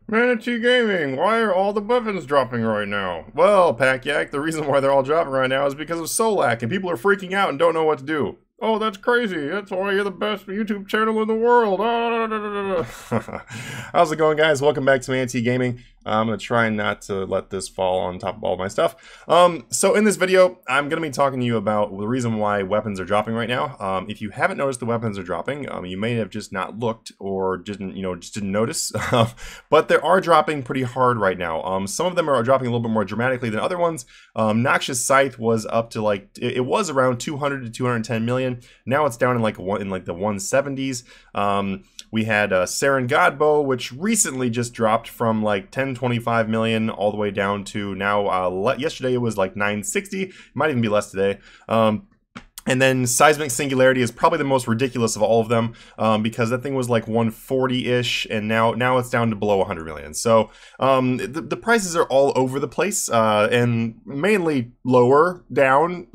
Manatee Gaming, why are all the weapons dropping right now? Well, Pack-Yak, the reason why they're all dropping right now is because of Solak, and people are freaking out and don't know what to do. Oh, that's crazy. That's why you're the best YouTube channel in the world. How's it going, guys? Welcome back to Manatee Gaming. I'm going to try not to let this fall on top of all my stuff. So in this video, I'm going to be talking to you about the reason why weapons are dropping right now. If you haven't noticed the weapons are dropping, you may have just not looked or didn't notice. But they are dropping pretty hard right now. Some of them are dropping a little bit more dramatically than other ones. Noxious Scythe was up to it was around 200 to 210 million. Now it's down in the 170s. We had Saren Godbow, which recently just dropped from like 1025 million all the way down to now, yesterday it was like 960, it might even be less today. And then Seismic Singularity is probably the most ridiculous of all of them, because that thing was like 140-ish, and now it's down to below 100 million. So the prices are all over the place, and mainly lower down.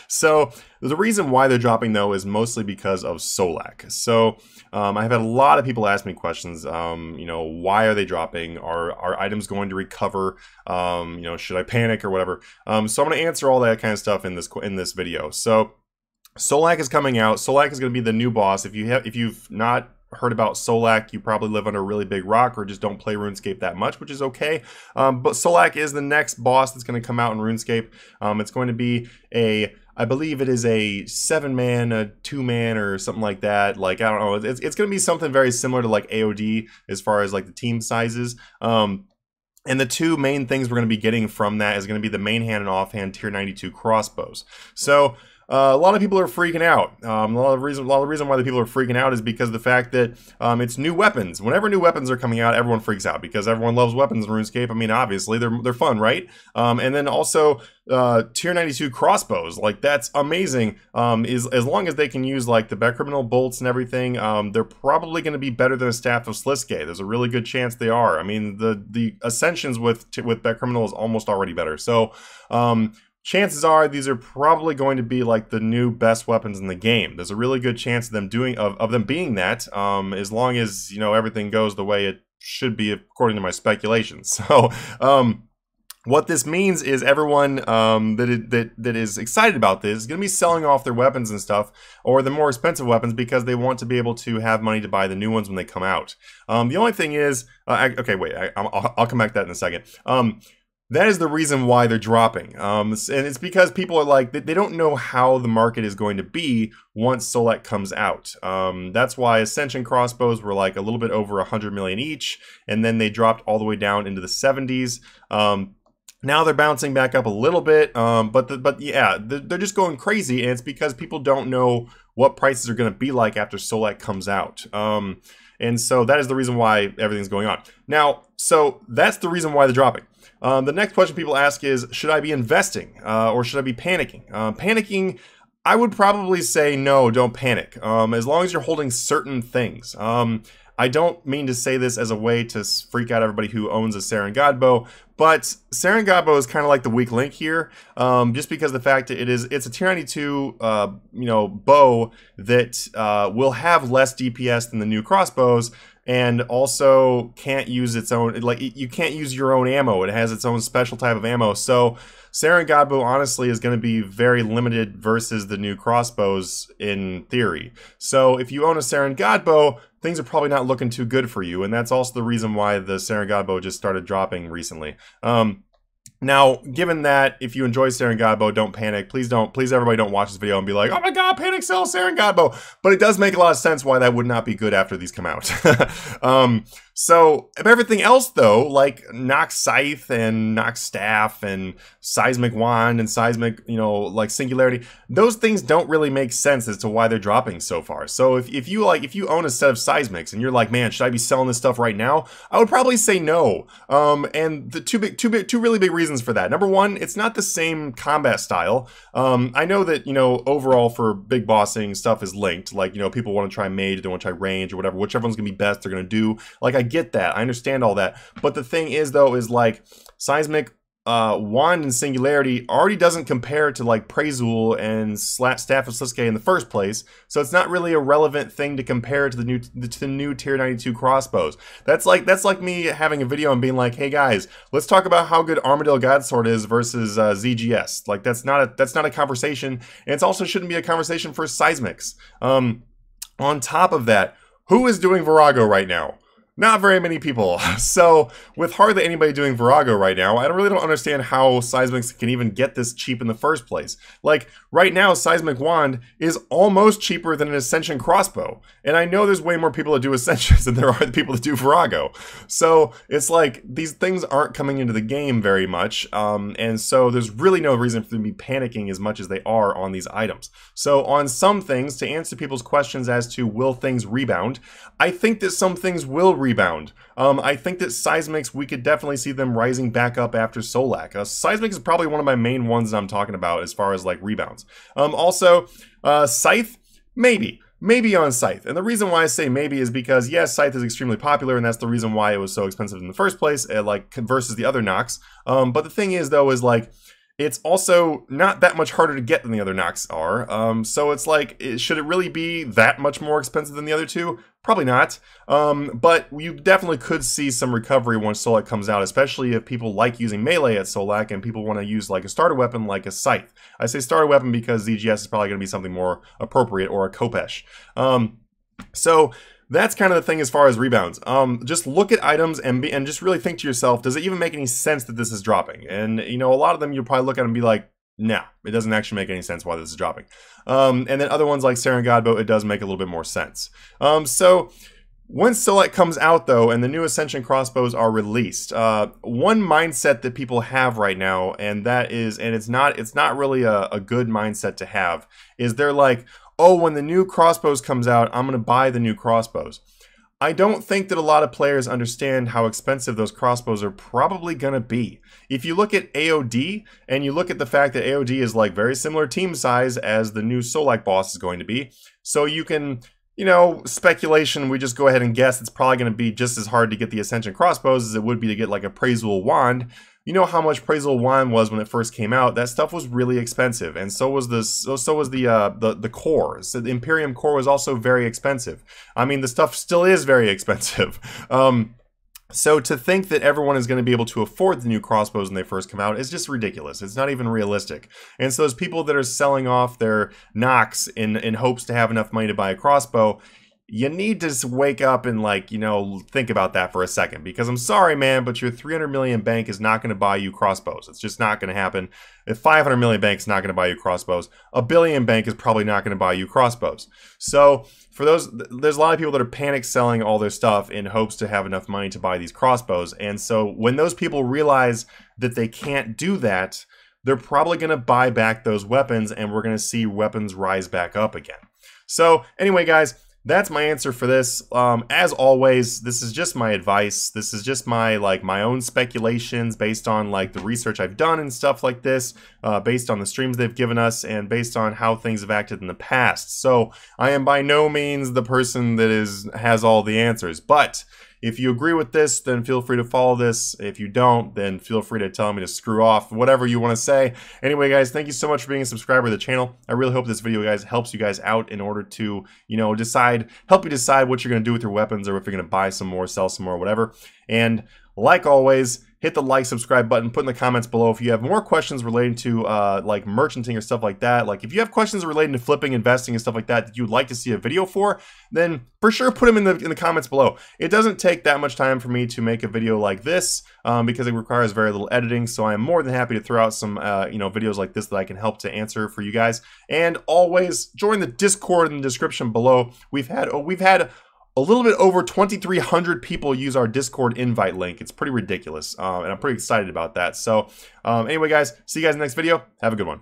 So the reason why they're dropping, though, is mostly because of Solak. So I've had a lot of people ask me questions, why are they dropping? Are items going to recover? Should I panic or whatever? So I'm going to answer all that kind of stuff in this video. So Solak is coming out. Solak is going to be the new boss. If you've not heard about Solak, you probably live under a really big rock or just don't play RuneScape that much, which is okay. But Solak is the next boss that's going to come out in RuneScape. It's going to be I believe it is a 7-man, a 2-man, or something like that. Like, I don't know. It's going to be something very similar to like AOD as far as like the team sizes. And the two main things we're going to be getting from that is going to be the main hand and offhand tier 92 crossbows. So a lot of people are freaking out. A lot of the reason why the people are freaking out is because of the fact that it's new weapons. Whenever new weapons are coming out, everyone freaks out because everyone loves weapons in RuneScape. I mean, obviously they're fun, right? And then also tier 92 crossbows, like that's amazing. As long as they can use like the criminal bolts and everything, they're probably going to be better than a staff of Sliske. There's a really good chance they are. I mean, the ascensions with criminal is almost already better. So chances are these are probably going to be like the new best weapons in the game. There's a really good chance of them being that, as long as everything goes the way it should be according to my speculations. So what this means is everyone that is excited about this is going to be selling off their weapons and stuff, or the more expensive weapons, because they want to be able to have money to buy the new ones when they come out. The only thing is, okay, wait, I'll come back to that in a second. That is the reason why they're dropping. And it's because people are like, they don't know how the market is going to be once Solak comes out. That's why Ascension crossbows were like a little bit over 100 million each, and then they dropped all the way down into the 70s. Now they're bouncing back up a little bit, but yeah, they're just going crazy, and it's because people don't know what prices are going to be like after Solak comes out. And so that is the reason why everything's going on. Now, so that's the reason why they're dropping. The next question people ask is, should I be investing or should I be panicking? Panicking, I would probably say no, don't panic, as long as you're holding certain things. I don't mean to say this as a way to freak out everybody who owns a Saren Godbow, but Saren Godbow is kind of like the weak link here, just because the fact that it's a tier 92 bow that will have less DPS than the new crossbows, and also can't use its own, like, you can't use your own ammo. It has its own special type of ammo. So Saren Godbow honestly is going to be very limited versus the new crossbows in theory. So if you own a Saren Godbow, things are probably not looking too good for you, and that's also the reason why the Saren Godbow just started dropping recently. Now, given that, if you enjoy Saren Godbow, don't panic. Please everybody don't watch this video and be like, oh my god, panic sell Saren Godbow. But it does make a lot of sense why that would not be good after these come out. So, everything else though, like Nox Scythe and Nox Staff and Seismic Wand and Seismic, like Singularity, those things don't really make sense as to why they're dropping so far. So if you own a set of Seismics and you're like, man, should I be selling this stuff right now? I would probably say no. And the two really big reasons for that. Number one, it's not the same combat style. I know that, overall for big bossing, stuff is linked. Like, people want to try mage, they want to try range or whatever. Whichever one's going to be best, they're going to do. Like, I get that. I understand all that. But the thing is, though, is like Seismic Wand and Singularity already doesn't compare to like Prezul and Staff of Sliske in the first place, so it's not really a relevant thing to compare to the new Tier 92 crossbows. That's like me having a video and being like, hey guys, let's talk about how good Armadillo Godsword is versus ZGS. Like that's not a conversation, and it also shouldn't be a conversation for Seismics. On top of that, who is doing Virago right now? Not very many people. So with hardly anybody doing Virago right now, I really don't understand how Seismics can even get this cheap in the first place. Like right now, Seismic Wand is almost cheaper than an Ascension crossbow. And I know there's way more people that do Ascensions than there are the people that do Virago. So it's like these things aren't coming into the game very much. And so there's really no reason for them to be panicking as much as they are on these items. So on some things, to answer people's questions as to will things rebound, I think that some things will rebound. I think that Seismics, we could definitely see them rising back up after Solak. Seismics is probably one of my main ones that I'm talking about as far as like rebounds. Also, Scythe, maybe on Scythe. And the reason why I say maybe is because, yes, Scythe is extremely popular, and that's the reason why it was so expensive in the first place, like versus the other Nox. But the thing is, though, is like, it's also not that much harder to get than the other Nox are. So it's like, should it really be that much more expensive than the other two? Probably not. But you definitely could see some recovery once Solak comes out, especially if people like using melee at Solak and people want to use like a starter weapon like a Scythe. I say starter weapon because ZGS is probably going to be something more appropriate, or a Kopesh. So that's kind of the thing as far as rebounds. Just look at items and just really think to yourself, does it even make any sense that this is dropping? And you know, a lot of them you'll probably look at and be like, no, it doesn't actually make any sense why this is dropping. And then other ones like Saren Godbow, it does make a little bit more sense. So when Solak comes out though, and the new Ascension crossbows are released, one mindset that people have right now, and that is, and it's not really a good mindset to have, is they're like, oh, when the new crossbows comes out, I'm going to buy the new crossbows. I don't think that a lot of players understand how expensive those crossbows are probably going to be. If you look at AOD, and you look at the fact that AOD is like very similar team size as the new Solak boss is going to be, so you can, you know, speculation, we just go ahead and guess it's probably going to be just as hard to get the Ascension crossbows as it would be to get like a Prezul wand. You know how much Prezul wand was when it first came out. That stuff was really expensive, and so was the core. So the Imperium core was also very expensive. I mean, the stuff still is very expensive. So to think that everyone is going to be able to afford the new crossbows when they first come out is just ridiculous. It's not even realistic. And so those people that are selling off their Nox in hopes to have enough money to buy a crossbow, you need to wake up and, like, you know, think about that for a second. Because I'm sorry, man, but your 300 million bank is not going to buy you crossbows. It's just not going to happen. If 500 million bank is not going to buy you crossbows, a billion bank is probably not going to buy you crossbows. So for those, there's a lot of people that are panic selling all their stuff in hopes to have enough money to buy these crossbows. And so when those people realize that they can't do that, they're probably going to buy back those weapons, and we're going to see weapons rise back up again. So anyway, guys, that's my answer for this. As always, this is just my advice. This is just my own speculations based on like the research I've done and stuff like this, based on the streams they've given us and based on how things have acted in the past. So I am by no means the person that has all the answers, but if you agree with this, then feel free to follow this. If you don't, then feel free to tell me to screw off, whatever you want to say. Anyway, guys, thank you so much for being a subscriber to the channel. I really hope this video, guys, helps you guys out in order to, you know, help you decide what you're going to do with your weapons, or if you're going to buy some more, sell some more, whatever. And like always, hit the like, subscribe button, put in the comments below if you have more questions relating to like merchanting or stuff like that. Like if you have questions relating to flipping, investing, and stuff like that you'd like to see a video for, then for sure put them in the comments below. It doesn't take that much time for me to make a video like this because it requires very little editing. So I am more than happy to throw out some you know, videos like this that I can help to answer for you guys. And always join the Discord in the description below. We've had a little bit over 2,300 people use our Discord invite link. It's pretty ridiculous, and I'm pretty excited about that. So anyway, guys, see you guys in the next video. Have a good one.